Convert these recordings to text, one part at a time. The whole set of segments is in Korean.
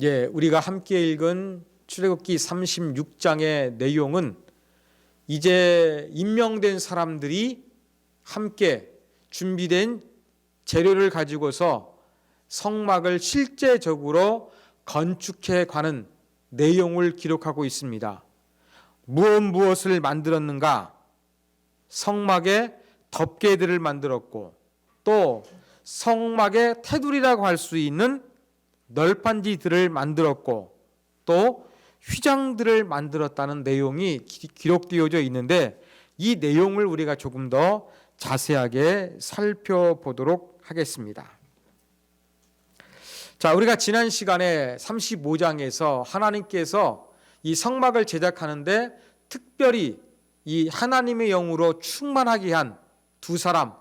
예, 우리가 함께 읽은 출애굽기 36장의 내용은 이제 임명된 사람들이 함께 준비된 재료를 가지고서 성막을 실제적으로 건축해 가는 내용을 기록하고 있습니다. 무엇을 만들었는가? 성막에 덮개들을 만들었고, 또 성막의 테두리라고 할 수 있는 널판지들을 만들었고, 또 휘장들을 만들었다는 내용이 기록되어져 있는데, 이 내용을 우리가 조금 더 자세하게 살펴보도록 하겠습니다. 자, 우리가 지난 시간에 35장에서 하나님께서 이 성막을 제작하는데 특별히 이 하나님의 영으로 충만하게 한 두 사람,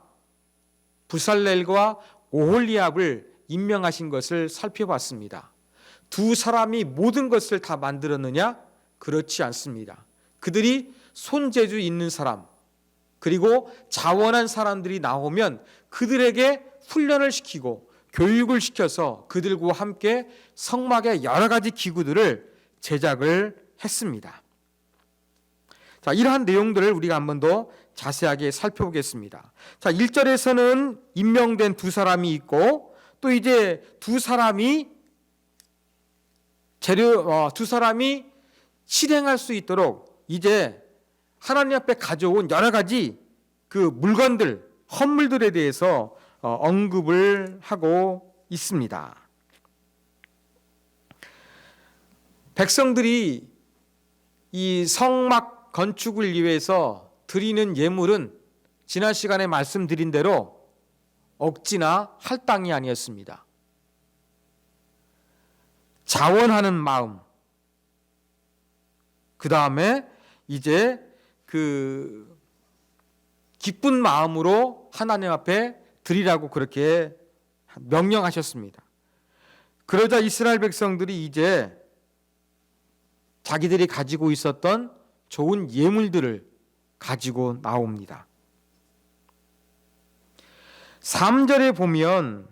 부살렐과 오홀리압을 임명하신 것을 살펴봤습니다. 두 사람이 모든 것을 다 만들었느냐? 그렇지 않습니다. 그들이 손재주 있는 사람, 그리고 자원한 사람들이 나오면 그들에게 훈련을 시키고 교육을 시켜서 그들과 함께 성막의 여러 가지 기구들을 제작을 했습니다. 자, 이러한 내용들을 우리가 한 번 더 자세하게 살펴보겠습니다. 자, 1절에서는 임명된 두 사람이 있고, 또 이제 두 사람이 실행할 수 있도록 이제 하나님 앞에 가져온 여러 가지 그 물건들, 헌물들에 대해서 언급을 하고 있습니다. 백성들이 이 성막 건축을 위해서 드리는 예물은 지난 시간에 말씀드린 대로 억지나 할당이 아니었습니다. 자원하는 마음, 그 다음에 이제 그 기쁜 마음으로 하나님 앞에 드리라고 그렇게 명령하셨습니다. 그러자 이스라엘 백성들이 이제 자기들이 가지고 있었던 좋은 예물들을 가지고 나옵니다. 3절에 보면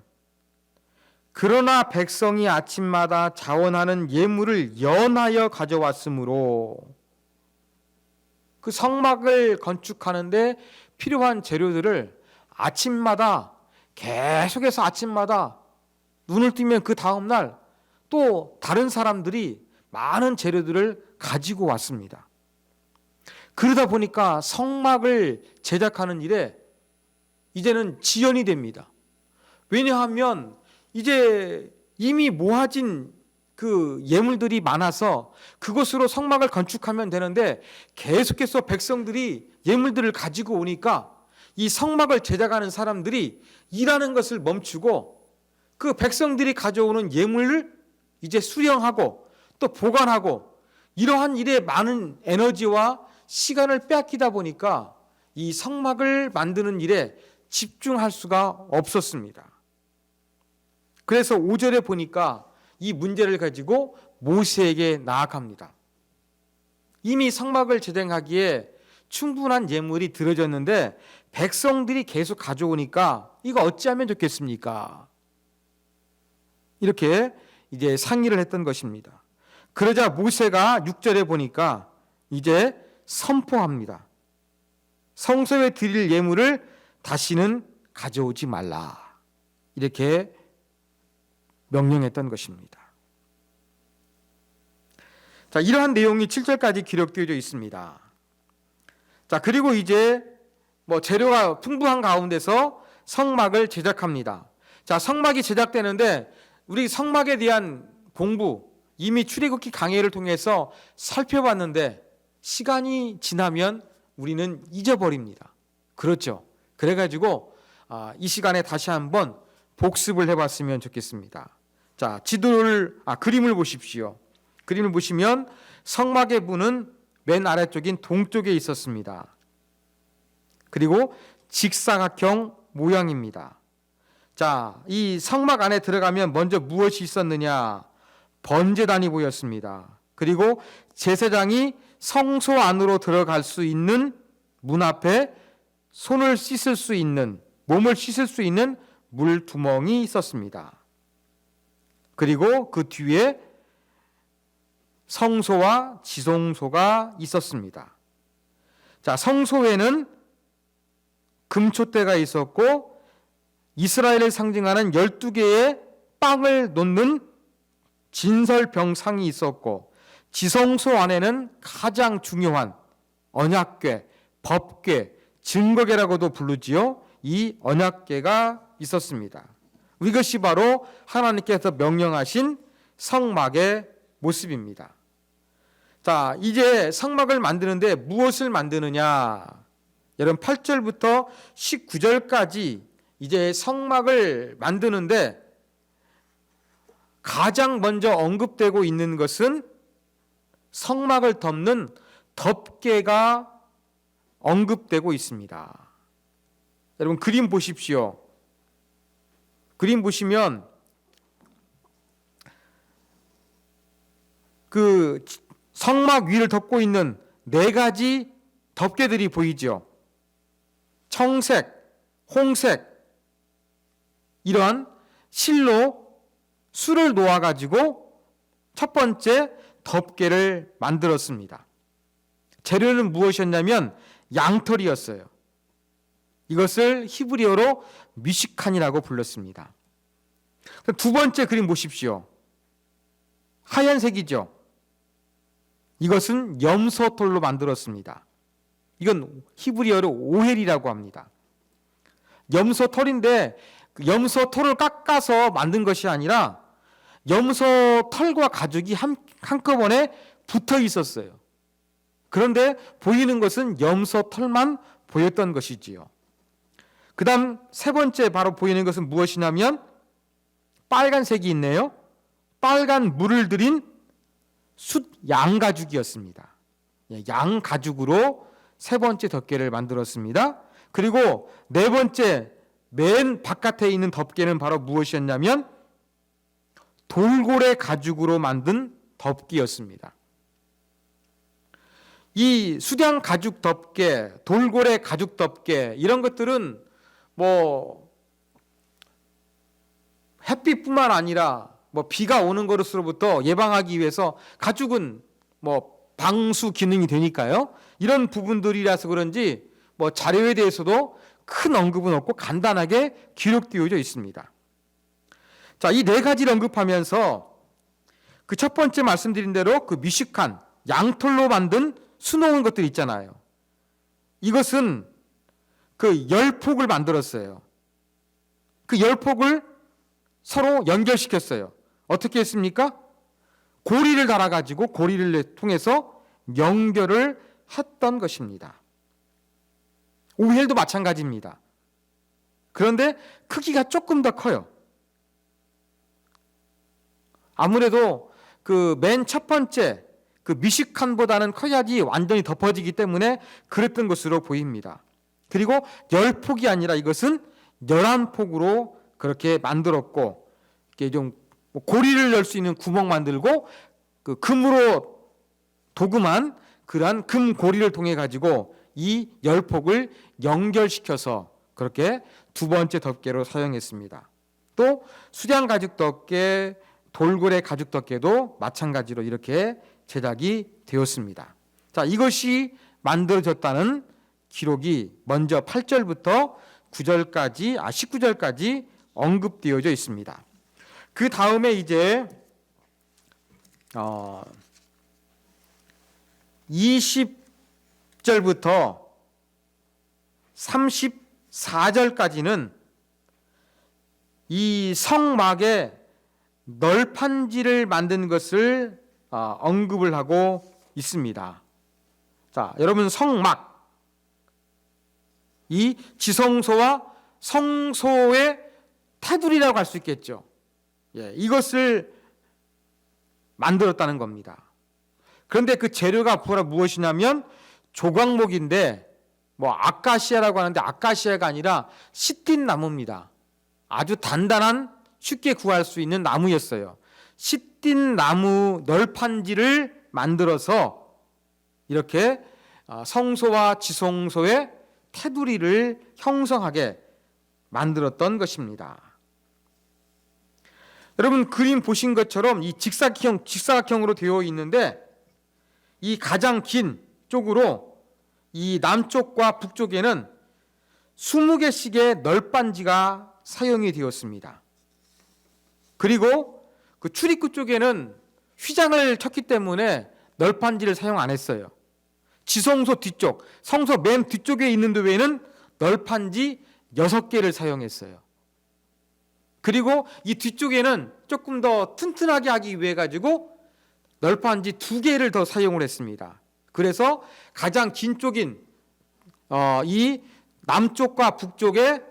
그러나 백성이 아침마다 자원하는 예물을 연하여 가져왔으므로, 그 성막을 건축하는데 필요한 재료들을 아침마다 계속해서 아침마다 눈을 뜨면 그 다음날 또 다른 사람들이 많은 재료들을 가지고 왔습니다. 그러다 보니까 성막을 제작하는 일에 이제는 지연이 됩니다. 왜냐하면 이제 이미 모아진 그 예물들이 많아서 그것으로 성막을 건축하면 되는데 계속해서 백성들이 예물들을 가지고 오니까 이 성막을 제작하는 사람들이 일하는 것을 멈추고 그 백성들이 가져오는 예물을 이제 수령하고 또 보관하고 이러한 일에 많은 에너지와 시간을 빼앗기다 보니까 이 성막을 만드는 일에 집중할 수가 없었습니다. 그래서 5절에 보니까 이 문제를 가지고 모세에게 나아갑니다. 이미 성막을 제작하기에 충분한 예물이 들어졌는데 백성들이 계속 가져오니까 이거 어찌하면 좋겠습니까? 이렇게 이제 상의를 했던 것입니다. 그러자 모세가 6절에 보니까 이제 선포합니다. 성소에 드릴 예물을 다시는 가져오지 말라. 이렇게 명령했던 것입니다. 자, 이러한 내용이 7절까지 기록되어 있습니다. 자, 그리고 이제 재료가 풍부한 가운데서 성막을 제작합니다. 자, 성막이 제작되는데 우리 성막에 대한 공부 이미 출애굽기 강해를 통해서 살펴봤는데 시간이 지나면 우리는 잊어버립니다. 그렇죠? 그래가지고 이 시간에 다시 한번 복습을 해봤으면 좋겠습니다. 자, 그림을 보십시오. 그림을 보시면 성막의 문은 맨 아래쪽인 동쪽에 있었습니다. 그리고 직사각형 모양입니다. 자, 이 성막 안에 들어가면 먼저 무엇이 있었느냐? 번제단이 보였습니다. 그리고 제사장이 성소 안으로 들어갈 수 있는 문 앞에 손을 씻을 수 있는, 몸을 씻을 수 있는 물두멍이 있었습니다. 그리고 그 뒤에 성소와 지성소가 있었습니다. 자, 성소에는 금촛대가 있었고 이스라엘을 상징하는 12개의 빵을 놓는 진설병상이 있었고, 지성소 안에는 가장 중요한 언약궤, 법궤, 증거궤라고도 부르지요. 이 언약궤가 있었습니다. 이것이 바로 하나님께서 명령하신 성막의 모습입니다. 자, 이제 성막을 만드는데 무엇을 만드느냐? 여러분 8절부터 19절까지 이제 성막을 만드는데 가장 먼저 언급되고 있는 것은 성막을 덮는 덮개가 언급되고 있습니다. 여러분 그림 보십시오. 그림 보시면 그 성막 위를 덮고 있는 4가지 덮개들이 보이죠. 청색, 홍색, 이러한 실로 수를 놓아가지고 첫 번째 덮개를 만들었습니다. 재료는 무엇이었냐면 양털이었어요. 이것을 히브리어로 미시칸이라고 불렀습니다. 두 번째 그림 보십시오. 하얀색이죠. 이것은 염소털로 만들었습니다. 이건 히브리어로 오헬이라고 합니다. 염소털인데 그 염소털을 깎아서 만든 것이 아니라 염소털과 가죽이 한꺼번에 붙어 있었어요. 그런데 보이는 것은 염소털만 보였던 것이지요. 그 다음 세 번째 바로 보이는 것은 무엇이냐면 빨간색이 있네요. 빨간 물을 들인 숫 양가죽이었습니다. 양가죽으로 세 번째 덮개를 만들었습니다. 그리고 네 번째 맨 바깥에 있는 덮개는 바로 무엇이었냐면 돌고래 가죽으로 만든 덮개였습니다. 이 수량 가죽 덮개, 돌고래 가죽 덮개 이런 것들은 뭐 햇빛뿐만 아니라 뭐 비가 오는 것으로부터 예방하기 위해서 가죽은 뭐 방수 기능이 되니까요. 이런 부분들이라서 그런지 뭐 자료에 대해서도 큰 언급은 없고 간단하게 기록되어져 있습니다. 자, 이 4가지를 언급하면서 그 첫 번째 말씀드린 대로 그 미식한 양털로 만든 수놓은 것들 있잖아요. 이것은 그 열폭을 만들었어요. 그 열폭을 서로 연결시켰어요. 어떻게 했습니까? 고리를 달아가지고 고리를 통해서 연결을 했던 것입니다. 오헬도 마찬가지입니다. 그런데 크기가 조금 더 커요. 아무래도 그 맨 첫 번째 그 미식칸보다는 커야지 완전히 덮어지기 때문에 그랬던 것으로 보입니다. 그리고 10폭이 아니라 이것은 11폭으로 그렇게 만들었고, 이렇게 좀 고리를 열 수 있는 구멍 만들고 그 금으로 도금한 그러한 금 고리를 통해 가지고 이 10폭을 연결시켜서 그렇게 두 번째 덮개로 사용했습니다. 또 수량 가죽 덮개, 돌고래 가죽 덮개도 마찬가지로 이렇게 제작이 되었습니다. 자, 이것이 만들어졌다는 기록이 먼저 8절부터 19절까지 언급되어져 있습니다. 그 다음에 이제 20절부터 34절까지는 이 성막의 널판지를 만든 것을 언급을 하고 있습니다. 자, 여러분 성막, 이 지성소와 성소의 테두리라고 할 수 있겠죠. 이것을 만들었다는 겁니다. 그런데 그 재료가 무엇이냐면 조각목인데 뭐 아카시아라고 하는데 아카시아가 아니라 시틴 나무입니다. 아주 단단한 쉽게 구할 수 있는 나무였어요. 시틴 나무 널판지를 만들어서 이렇게 성소와 지성소의 테두리를 형성하게 만들었던 것입니다. 여러분 그림 보신 것처럼 이 직사각형으로 되어 있는데 이 가장 긴 쪽으로 이 남쪽과 북쪽에는 20개씩의 널빤지가 사용이 되었습니다. 그리고 그 출입구 쪽에는 휘장을 쳤기 때문에 널빤지를 사용 안 했어요. 지성소 뒤쪽, 성소 맨 뒤쪽에 있는 데에는 널빤지 6개를 사용했어요. 그리고 이 뒤쪽에는 조금 더 튼튼하게 하기 위해 가지고 널빤지 2개를 더 사용을 했습니다. 그래서 가장 긴 쪽인 이 남쪽과 북쪽에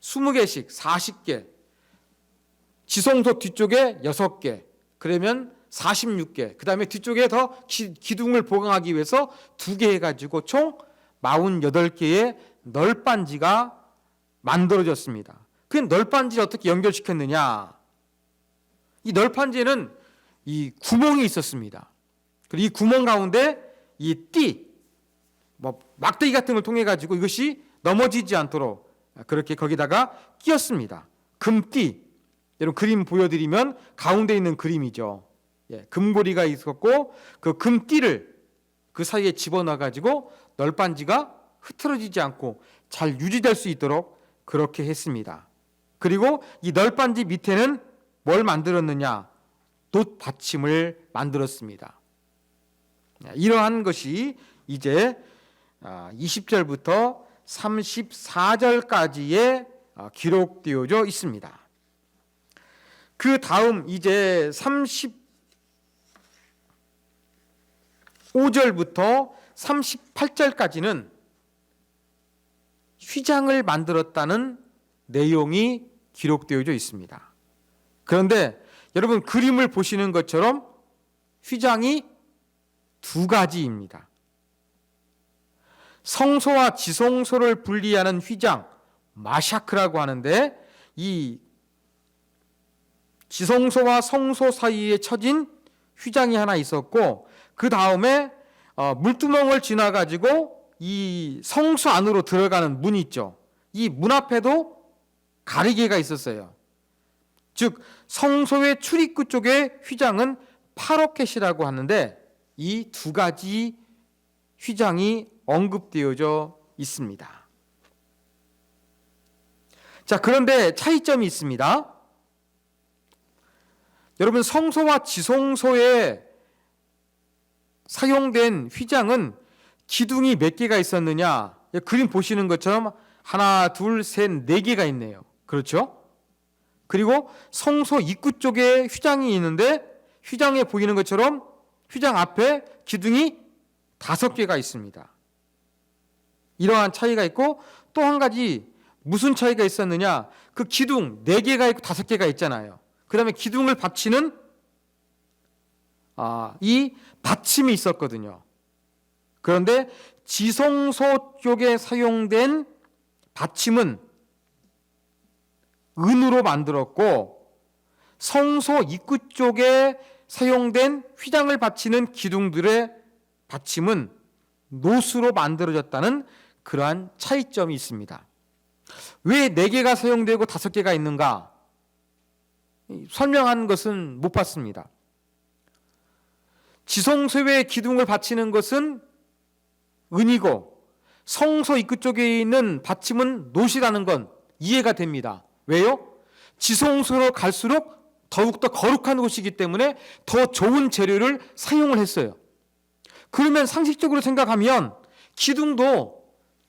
20개씩 40개, 지성소 뒤쪽에 6개, 그러면 46개, 그 다음에 뒤쪽에 더 기둥을 보강하기 위해서 2개 해가지고 총 48개의 널빤지가 만들어졌습니다. 그 널빤지를 어떻게 연결시켰느냐? 이 널빤지에는 이 구멍이 있었습니다. 그리고 이 구멍 가운데 이 띠, 막대기 같은 걸 통해 가지고 이것이 넘어지지 않도록 그렇게 거기다가 끼었습니다. 금띠, 여러분 그림 보여드리면 가운데 있는 그림이죠. 금고리가 있었고 그 금띠를 그 사이에 집어넣어 가지고 널빤지가 흐트러지지 않고 잘 유지될 수 있도록 그렇게 했습니다. 그리고 이 널빤지 밑에는 뭘 만들었느냐? 돛 받침을 만들었습니다. 이러한 것이 이제 20절부터 34절까지에 기록되어져 있습니다. 그 다음 이제 35절부터 38절까지는 휘장을 만들었다는 내용이 기록되어져 있습니다. 그런데 여러분 그림을 보시는 것처럼 휘장이 2가지입니다. 성소와 지성소를 분리하는 휘장, 마샤크라고 하는데 이 지성소와 성소 사이에 쳐진 휘장이 하나 있었고 그 다음에 물두멍을 지나가지고 이 성소 안으로 들어가는 문이 있죠. 이 문 앞에도 가리개가 있었어요. 즉 성소의 출입구 쪽의 휘장은 파로켓이라고 하는데 이 2가지 휘장이 언급되어져 있습니다. 자, 그런데 차이점이 있습니다. 여러분 성소와 지성소에 사용된 휘장은 기둥이 몇 개가 있었느냐? 그림 보시는 것처럼 하나, 둘, 셋, 4개가 있네요. 그렇죠? 그리고 성소 입구 쪽에 휘장이 있는데 휘장에 보이는 것처럼 휘장 앞에 기둥이 5개가 있습니다. 이러한 차이가 있고 또 한 가지 무슨 차이가 있었느냐? 그 기둥 4개가 있고 5개가 있잖아요. 그 다음에 기둥을 받치는 이 받침이 있었거든요. 그런데 지성소 쪽에 사용된 받침은 은으로 만들었고 성소 입구 쪽에 사용된 휘장을 받치는 기둥들의 받침은 노수로 만들어졌다는 그러한 차이점이 있습니다. 왜 4개가 사용되고 5개가 있는가? 설명한 것은 못 봤습니다. 지성소의 기둥을 받치는 것은 은이고 성소 입구 쪽에 있는 받침은 노시라는 건 이해가 됩니다. 왜요? 지성소로 갈수록 더욱더 거룩한 곳이기 때문에 더 좋은 재료를 사용을 했어요. 그러면 상식적으로 생각하면 기둥도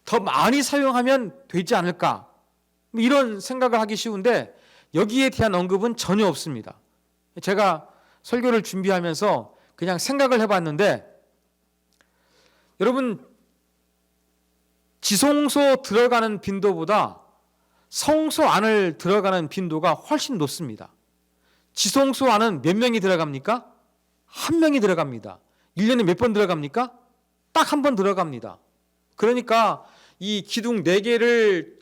더 많이 사용하면 되지 않을까? 이런 생각을 하기 쉬운데 여기에 대한 언급은 전혀 없습니다. 제가 설교를 준비하면서 그냥 생각을 해봤는데 여러분 지성소 들어가는 빈도보다 성소 안을 들어가는 빈도가 훨씬 높습니다. 지성소 안은 몇 명이 들어갑니까? 1명이 들어갑니다. 1년에 몇 번 들어갑니까? 딱 1번 들어갑니다. 그러니까 이 기둥 4개를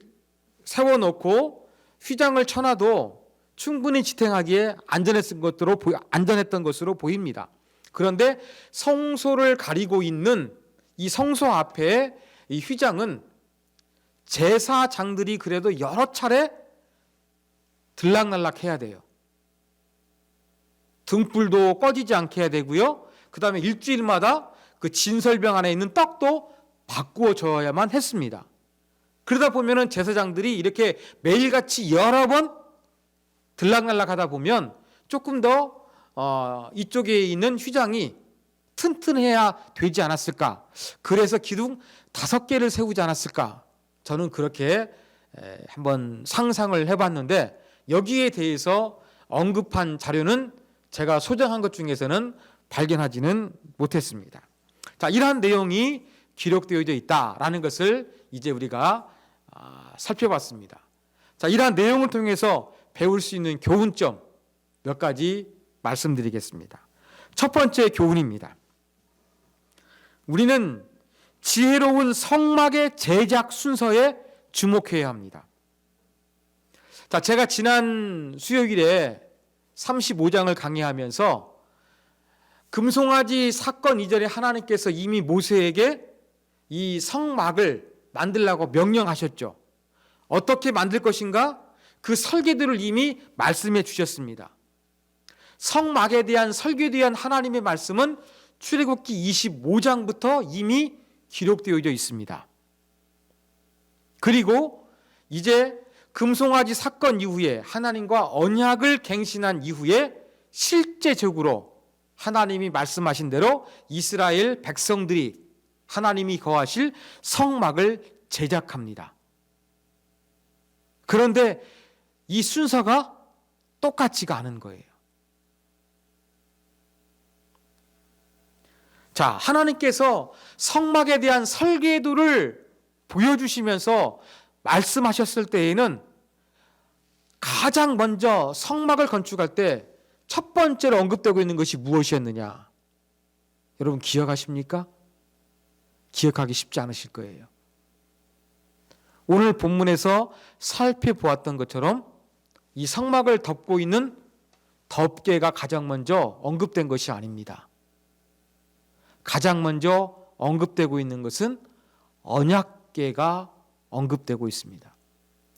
세워놓고 휘장을 쳐놔도 충분히 지탱하기에 안전했던 것으로 보입니다. 그런데 성소를 가리고 있는 이 성소 앞에 이 휘장은 제사장들이 그래도 여러 차례 들락날락 해야 돼요. 등불도 꺼지지 않게 해야 되고요. 그 다음에 일주일마다 그 진설병 안에 있는 떡도 바꾸어 줘야만 했습니다. 그러다 보면은 제사장들이 이렇게 매일같이 여러 번 들락날락 하다 보면 조금 더 이쪽에 있는 휘장이 튼튼해야 되지 않았을까. 그래서 기둥 5개를 세우지 않았을까. 저는 그렇게 한번 상상을 해봤는데 여기에 대해서 언급한 자료는 제가 소장한 것 중에서는 발견하지는 못했습니다. 자, 이러한 내용이 기록되어 있다라는 것을 이제 우리가 살펴봤습니다. 자, 이러한 내용을 통해서 배울 수 있는 교훈점 몇 가지 말씀드리겠습니다. 첫 번째 교훈입니다. 우리는 지혜로운 성막의 제작 순서에 주목해야 합니다. 자, 제가 지난 수요일에 35장을 강의하면서 금송아지 사건 이전에 하나님께서 이미 모세에게 이 성막을 만들라고 명령하셨죠. 어떻게 만들 것인가? 그 설계들을 이미 말씀해 주셨습니다. 성막에 대한 설계에 대한 하나님의 말씀은 출애굽기 25장부터 이미 기록되어 있습니다. 그리고 이제 금송아지 사건 이후에 하나님과 언약을 갱신한 이후에 실제적으로 하나님이 말씀하신 대로 이스라엘 백성들이 하나님이 거하실 성막을 제작합니다. 그런데 이 순서가 똑같지가 않은 거예요. 자, 하나님께서 성막에 대한 설계도를 보여주시면서 말씀하셨을 때에는 가장 먼저 성막을 건축할 때 첫 번째로 언급되고 있는 것이 무엇이었느냐? 여러분 기억하십니까? 기억하기 쉽지 않으실 거예요. 오늘 본문에서 살펴보았던 것처럼 이 성막을 덮고 있는 덮개가 가장 먼저 언급된 것이 아닙니다. 가장 먼저 언급되고 있는 것은 언약궤가 언급되고 있습니다.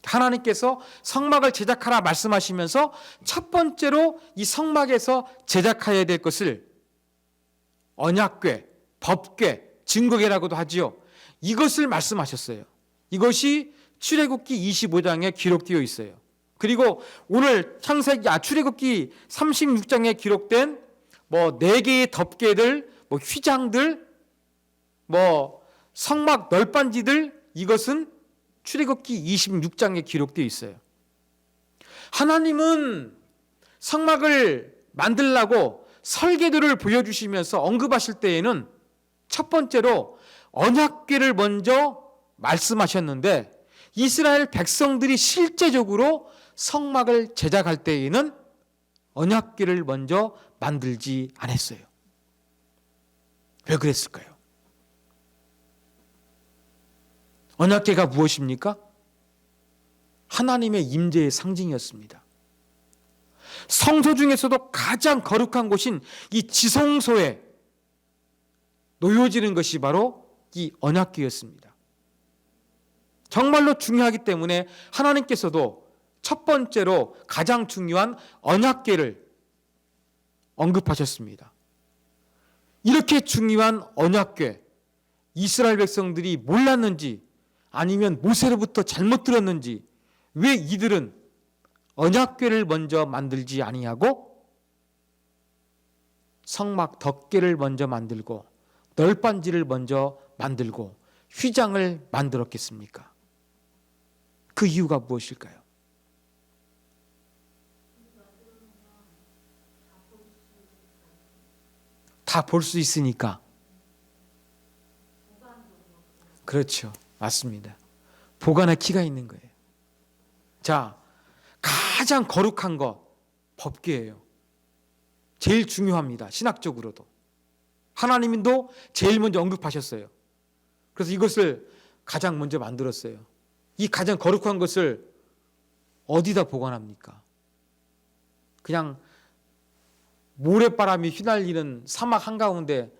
하나님께서 성막을 제작하라 말씀하시면서 첫 번째로 이 성막에서 제작해야 될 것을 언약궤, 법궤, 증거궤라고도 하지요. 이것을 말씀하셨어요. 이것이 출애굽기 25장에 기록되어 있어요. 그리고 오늘 출애굽기 36장에 기록된 4개의 덮개들, 휘장들, 성막 널빤지들, 이것은 출애굽기 26장에 기록되어 있어요. 하나님은 성막을 만들라고 설계도를 보여주시면서 언급하실 때에는 첫 번째로 언약궤를 먼저 말씀하셨는데 이스라엘 백성들이 실제적으로 성막을 제작할 때에는 언약궤를 먼저 만들지 않았어요. 왜 그랬을까요? 언약궤가 무엇입니까? 하나님의 임재의 상징이었습니다. 성소 중에서도 가장 거룩한 곳인 이 지성소에 놓여지는 것이 바로 이 언약궤였습니다. 정말로 중요하기 때문에 하나님께서도 첫 번째로 가장 중요한 언약궤를 언급하셨습니다. 이렇게 중요한 언약궤, 이스라엘 백성들이 몰랐는지 아니면 모세로부터 잘못 들었는지 왜 이들은 언약궤를 먼저 만들지 아니하고 성막 덮개를 먼저 만들고 널빤지를 먼저 만들고 휘장을 만들었겠습니까? 그 이유가 무엇일까요? 다 볼 수 있으니까. 그렇죠. 맞습니다. 보관의 키가 있는 거예요. 자, 가장 거룩한 것 법궤예요. 제일 중요합니다. 신학적으로도. 하나님도 제일 먼저 언급하셨어요. 그래서 이것을 가장 먼저 만들었어요. 이 가장 거룩한 것을 어디다 보관합니까? 그냥 모래바람이 휘날리는 사막 한가운데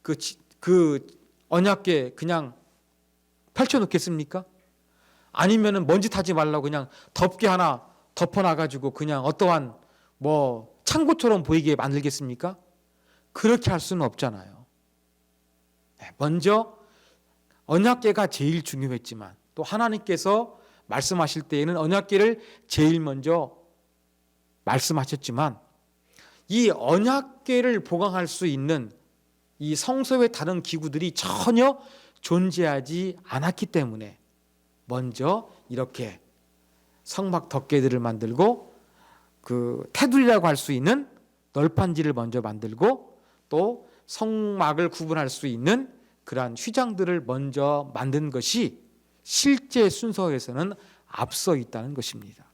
그 언약궤 그냥 펼쳐놓겠습니까? 아니면은 먼지 타지 말라고 그냥 덮개 하나 덮어놔가지고 그냥 어떠한 창고처럼 보이게 만들겠습니까? 그렇게 할 수는 없잖아요. 먼저 언약궤가 제일 중요했지만 또 하나님께서 말씀하실 때에는 언약궤를 제일 먼저 말씀하셨지만 이 언약궤를 보강할 수 있는 이 성소의 다른 기구들이 전혀 존재하지 않았기 때문에 먼저 이렇게 성막 덮개들을 만들고 그 테두리라고 할 수 있는 널판지를 먼저 만들고 또 성막을 구분할 수 있는 그러한 휘장들을 먼저 만든 것이 실제 순서에서는 앞서 있다는 것입니다.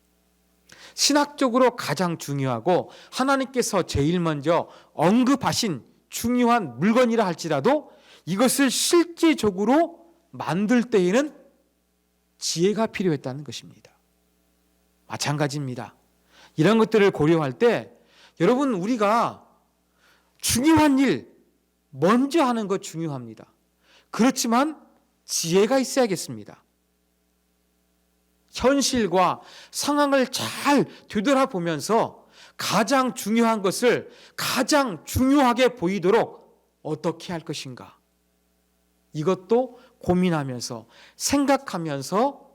신학적으로 가장 중요하고 하나님께서 제일 먼저 언급하신 중요한 물건이라 할지라도 이것을 실제적으로 만들 때에는 지혜가 필요했다는 것입니다. 마찬가지입니다. 이런 것들을 고려할 때 여러분 우리가 중요한 일 먼저 하는 것 중요합니다. 그렇지만 지혜가 있어야겠습니다. 현실과 상황을 잘 되돌아보면서 가장 중요한 것을 가장 중요하게 보이도록 어떻게 할 것인가? 이것도 고민하면서 생각하면서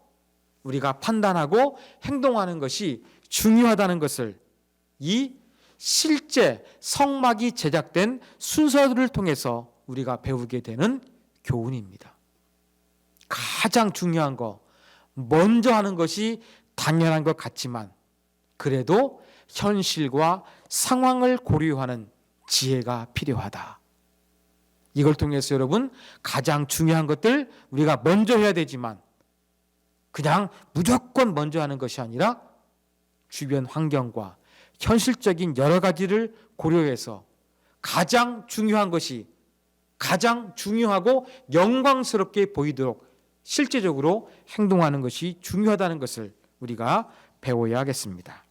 우리가 판단하고 행동하는 것이 중요하다는 것을 이 실제 성막이 제작된 순서들을 통해서 우리가 배우게 되는 교훈입니다. 가장 중요한 거 먼저 하는 것이 당연한 것 같지만 그래도 현실과 상황을 고려하는 지혜가 필요하다. 이걸 통해서 여러분 가장 중요한 것들 우리가 먼저 해야 되지만 그냥 무조건 먼저 하는 것이 아니라 주변 환경과 현실적인 여러 가지를 고려해서 가장 중요한 것이 가장 중요하고 영광스럽게 보이도록 실제적으로 행동하는 것이 중요하다는 것을 우리가 배워야 하겠습니다.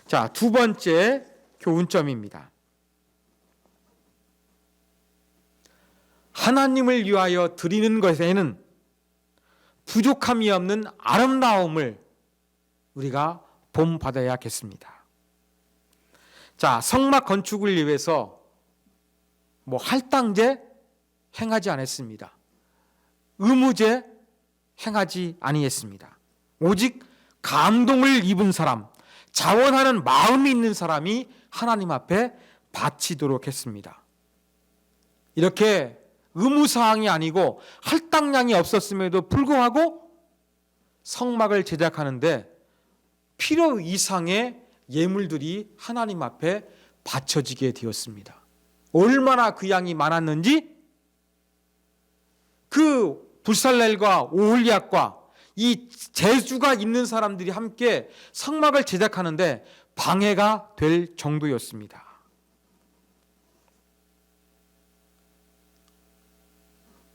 자, 두 번째 교훈점입니다. 하나님을 위하여 드리는 것에는 부족함이 없는 아름다움을 우리가 본받아야겠습니다. 자, 성막 건축을 위해서 할당제 행하지 않았습니다. 의무제 행하지 아니했습니다. 오직 감동을 입은 사람, 자원하는 마음이 있는 사람이 하나님 앞에 바치도록 했습니다. 이렇게 의무사항이 아니고 할당량이 없었음에도 불구하고 성막을 제작하는데 필요 이상의 예물들이 하나님 앞에 바쳐지게 되었습니다. 얼마나 그 양이 많았는지 그 불살렐과 오홀리압과 이 재주가 있는 사람들이 함께 성막을 제작하는데 방해가 될 정도였습니다.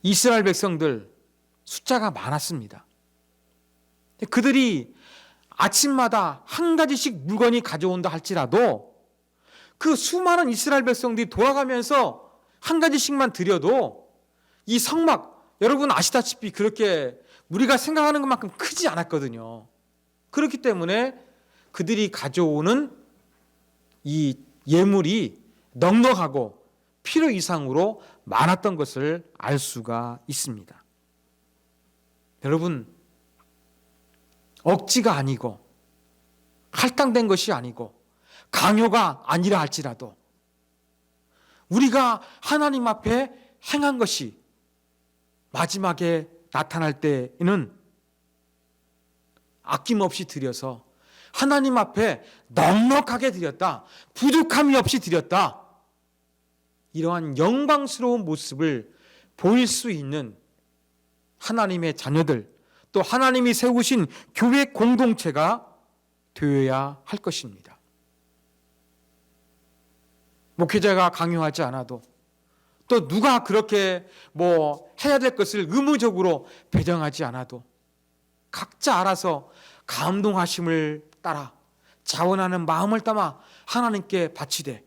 이스라엘 백성들 숫자가 많았습니다. 그들이 아침마다 한 가지씩 물건이 가져온다 할지라도 그 수많은 이스라엘 백성들이 돌아가면서 한 가지씩만 드려도 이 성막 여러분 아시다시피 그렇게 우리가 생각하는 것만큼 크지 않았거든요. 그렇기 때문에 그들이 가져오는 이 예물이 넉넉하고 필요 이상으로 많았던 것을 알 수가 있습니다. 여러분, 억지가 아니고 할당된 것이 아니고 강요가 아니라 할지라도 우리가 하나님 앞에 행한 것이 마지막에 나타날 때에는 아낌없이 드려서 하나님 앞에 넉넉하게 드렸다, 부족함이 없이 드렸다, 이러한 영광스러운 모습을 보일 수 있는 하나님의 자녀들, 또 하나님이 세우신 교회 공동체가 되어야 할 것입니다. 목회자가 강요하지 않아도 또 누가 그렇게 해야 될 것을 의무적으로 배정하지 않아도 각자 알아서 감동하심을 따라 자원하는 마음을 담아 하나님께 바치되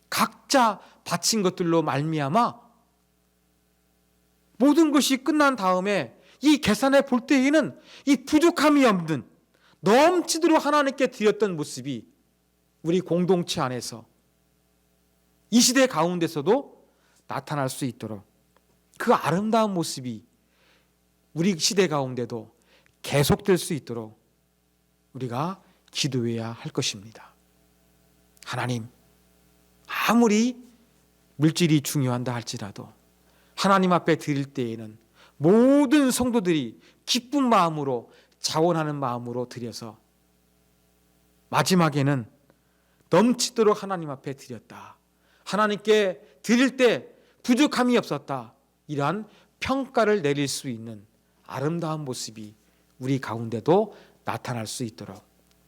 각자 바친 것들로 말미암아 모든 것이 끝난 다음에 이 계산해 볼 때에는 이 부족함이 없는 넘치도록 하나님께 드렸던 모습이 우리 공동체 안에서 이 시대 가운데서도 나타날 수 있도록 그 아름다운 모습이 우리 시대 가운데도 계속될 수 있도록 우리가 기도해야 할 것입니다. 하나님, 아무리 물질이 중요한다 할지라도 하나님 앞에 드릴 때에는 모든 성도들이 기쁜 마음으로 자원하는 마음으로 드려서 마지막에는 넘치도록 하나님 앞에 드렸다. 하나님께 드릴 때 부족함이 없었다. 이러한 평가를 내릴 수 있는 아름다운 모습이 우리 가운데도 나타날 수 있도록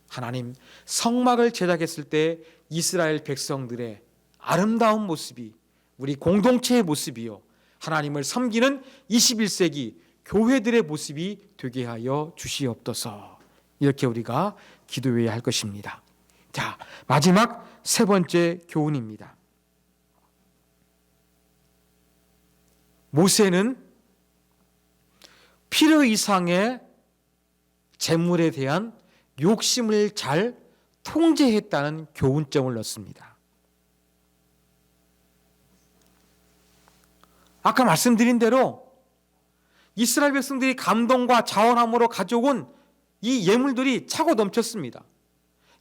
하나님, 성막을 제작했을 때 이스라엘 백성들의 아름다운 모습이 우리 공동체의 모습이요, 하나님을 섬기는 21세기 교회들의 모습이 되게 하여 주시옵소서. 이렇게 우리가 기도해야 할 것입니다. 자, 마지막 세 번째 교훈입니다. 모세는 필요 이상의 재물에 대한 욕심을 잘 통제했다는 교훈점을 넣습니다. 아까 말씀드린 대로 이스라엘 백성들이 감동과 자원함으로 가져온 이 예물들이 차고 넘쳤습니다.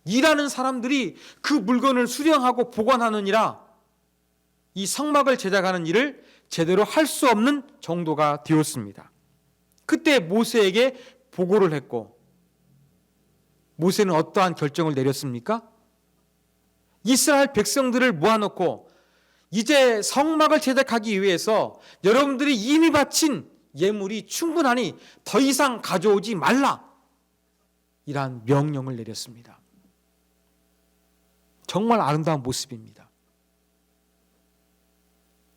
일하는 사람들이 그 물건을 수령하고 보관하느니라 이 성막을 제작하는 일을 제대로 할 수 없는 정도가 되었습니다. 그때 모세에게 보고를 했고, 모세는 어떠한 결정을 내렸습니까? 이스라엘 백성들을 모아놓고 이제 성막을 제작하기 위해서 여러분들이 이미 바친 예물이 충분하니 더 이상 가져오지 말라, 이러한 명령을 내렸습니다. 정말 아름다운 모습입니다.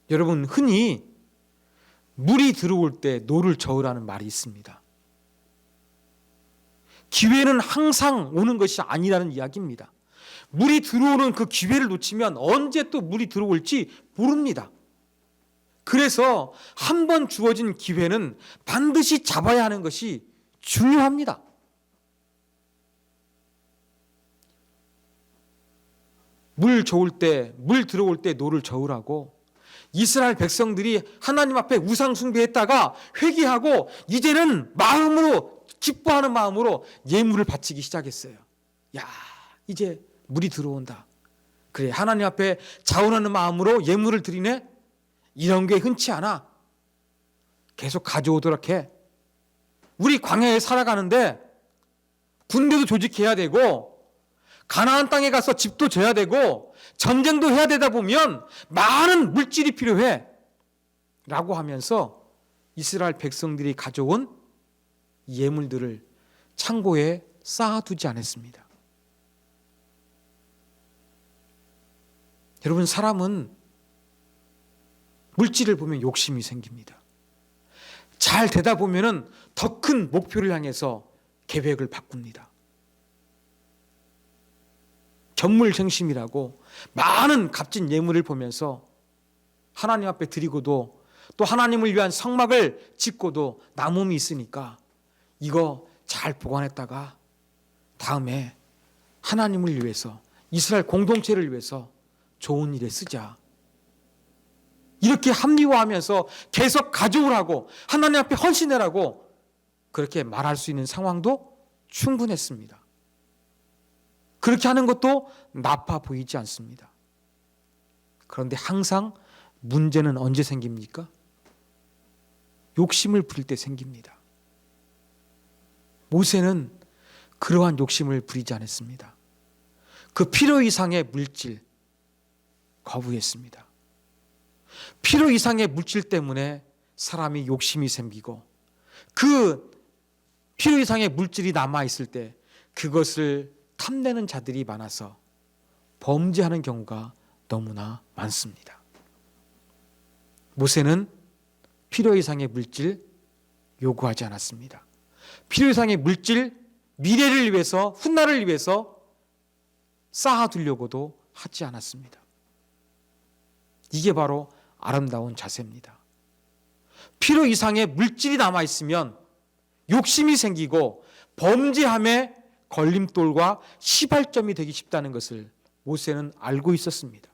여러분, 흔히 물이 들어올 때 노를 저으라는 말이 있습니다. 기회는 항상 오는 것이 아니라는 이야기입니다. 물이 들어오는 그 기회를 놓치면 언제 또 물이 들어올지 모릅니다. 그래서 한 번 주어진 기회는 반드시 잡아야 하는 것이 중요합니다. 물 들어올 때 노를 저으라고 이스라엘 백성들이 하나님 앞에 우상 숭배했다가 회개하고 이제는 마음으로, 기뻐하는 마음으로 예물을 바치기 시작했어요. 야, 이제 물이 들어온다. 그래, 하나님 앞에 자원하는 마음으로 예물을 드리네. 이런 게 흔치 않아. 계속 가져오도록 해. 우리 광야에 살아가는데 군대도 조직해야 되고 가나안 땅에 가서 집도 져야 되고 전쟁도 해야 되다 보면 많은 물질이 필요해 라고 하면서 이스라엘 백성들이 가져온 예물들을 창고에 쌓아두지 않았습니다. 여러분, 사람은 물질을 보면 욕심이 생깁니다. 잘 되다 보면은 더 큰 목표를 향해서 계획을 바꿉니다. 견물생심이라고 많은 값진 예물을 보면서 하나님 앞에 드리고도 또 하나님을 위한 성막을 짓고도 남음이 있으니까 이거 잘 보관했다가 다음에 하나님을 위해서, 이스라엘 공동체를 위해서 좋은 일에 쓰자. 이렇게 합리화하면서 계속 가져오라고, 하나님 앞에 헌신해라고 그렇게 말할 수 있는 상황도 충분했습니다. 그렇게 하는 것도 나빠 보이지 않습니다. 그런데 항상 문제는 언제 생깁니까? 욕심을 부릴 때 생깁니다. 모세는 그러한 욕심을 부리지 않았습니다. 그 필요 이상의 물질 거부했습니다. 필요 이상의 물질 때문에 사람이 욕심이 생기고 그 필요 이상의 물질이 남아있을 때 그것을 탐내는 자들이 많아서 범죄하는 경우가 너무나 많습니다. 모세는 필요 이상의 물질 요구하지 않았습니다. 필요 이상의 물질, 미래를 위해서, 훗날을 위해서 쌓아두려고도 하지 않았습니다. 이게 바로 아름다운 자세입니다. 필요 이상의 물질이 남아있으면 욕심이 생기고 범죄함의 걸림돌과 시발점이 되기 쉽다는 것을 모세는 알고 있었습니다.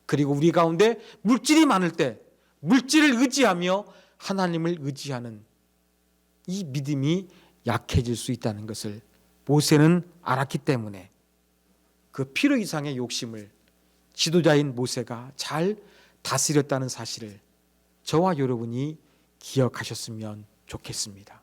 그리고 우리 가운데 물질이 많을 때 물질을 의지하며 하나님을 의지하는 이 믿음이 약해질 수 있다는 것을 모세는 알았기 때문에 그 필요 이상의 욕심을 지도자인 모세가 잘 다스렸다는 사실을 저와 여러분이 기억하셨으면 좋겠습니다.